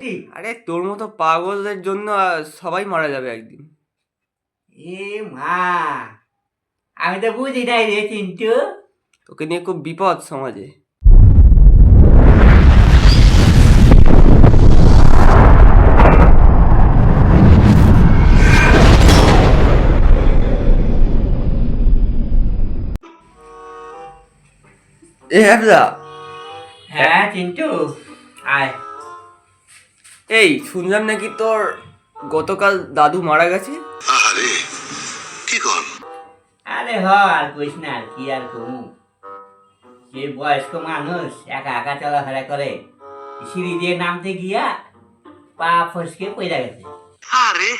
আরে তোর মতো পাগলদের জন্য সবাই মারা যাবে একদিন। এ মা, আমি তো বুঝি নাই রে চিন্টু। তোকে নিয়ে খুব বিপদ সমাজে। এ হ্যাবলা, হ্যাঁ চিন্টু, আয়। এই শুনলাম নাকি তোর গতকাল দাদু মারা গেছে। আরে কি কর? আরে হ, আর কইস না, আর কি আর কমু। যে বয়স্ক মানুষ একা একা চলাফেরা করে, সিঁড়ি দিয়ে নামতে গিয়া পা ফসকে পইরা গেছে। আরে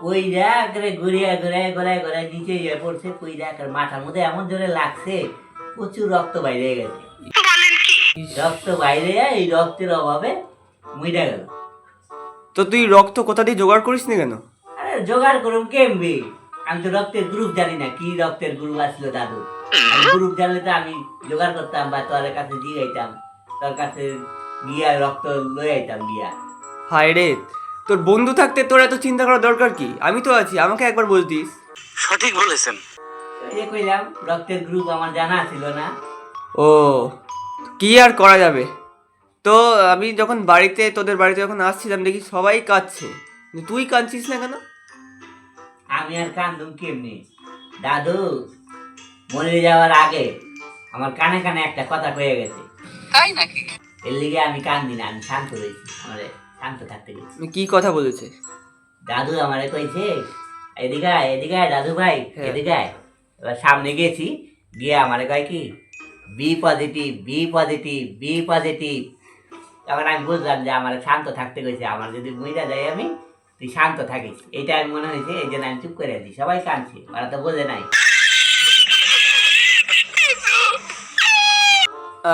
পইরা করে ঘুরিয়া ঘুরায় গলায় গলায় নিচে গিয়ে পড়ছে, পইরা করে মাথার মধ্যে এমন জোরে লাগছে, প্রচুর রক্ত বাইরে গেছে। রক্ত বাইরে, এই রক্তের অভাবে মইরা গেল। তো তুই রক্ত কোথা দিয়ে জোগাড় করিস না কেন? আরে জোগাড় করুম কেমবে? আমি তো রক্তের গ্রুপ জানি না, কি রক্তের গ্রুপ আসলো দাদু। গ্রুপ জানলে তো আমি জোগাড় করতাম, বা তোর কাছে দিয়ে আইতাম, তোর কাছে গিয়া রক্ত লই আইতাম গিয়া। হায় রে, তোর বন্ধু থাকতে তোর এত চিন্তা করার দরকার কি? আমি তো আছি, আমাকে একবার বলতিস। সঠিক বলেছেন। ওই যে কইলাম, রক্তের গ্রুপ আমার জানা ছিল না। ও, কি আর করা যাবে। তো আমি যখন বাড়িতে, তোদের বাড়িতে যখন আসছিলাম দেখি সবাই কাঁদছে, কিন্তু তুই কাঁদছিস না কেন? আমি আর কান্দুম কেমনি? দাদু মরে যাওয়ার আগে আমার কানে কানে একটা কথা কয়ে গেছে। তাই নাকি? এর লিগে আমি কান্দি না, আমি শান্ত রয়েছি, আমারে শান্ত থাকতে গেছি। কি কথা বলেছে? দাদু আমারে কইছে, এদিকে আয়, এদিকে আয় দাদু ভাই, হ্যাঁ। এদিকে আয়। এবার সামনে গেছি, গিয়ে আমারে কয় কি, B positive, B positive, B positive. তখন আমি বুঝলাম যে আমার শান্ত থাকতে কইছে, আমার যদি মইরা যাই আমি, তুই শান্ত থাকিস। এইটা আমি মনে হয়েছে, এই জন্য আমি চুপ করে আছি। সবাই কাঁদছে, ওরা তো বোঝে নাই।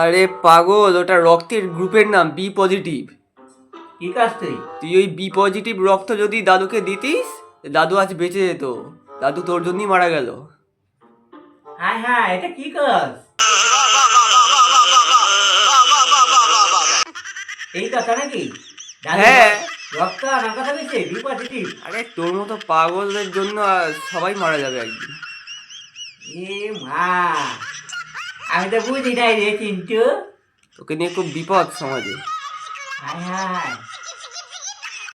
আরে পাগল, ওটা রক্তের গ্রুপের নাম বি পজিটিভ। কি কাজ তুই? তুই ওই বি পজিটিভ রক্ত যদি দাদুকে দিতিস, দাদু আজ বেঁচে যেত। দাদু তোর জন্যই মারা গেল। হ্যাঁ হ্যাঁ, এটা কি কাজ? এই কথা নাকি? দাদু হ্যাঁ। রক্ত আমার কথা কইছে, বি পজিটিভ। আরে তোর মতো পাগলদের জন্য সবাই মারা যাবে একদিন। এ মা, আমি তো বুঝি নাই রে চিন্টু। তোকে নিয়ে খুব বিপদ সমাজে। হায় হায়,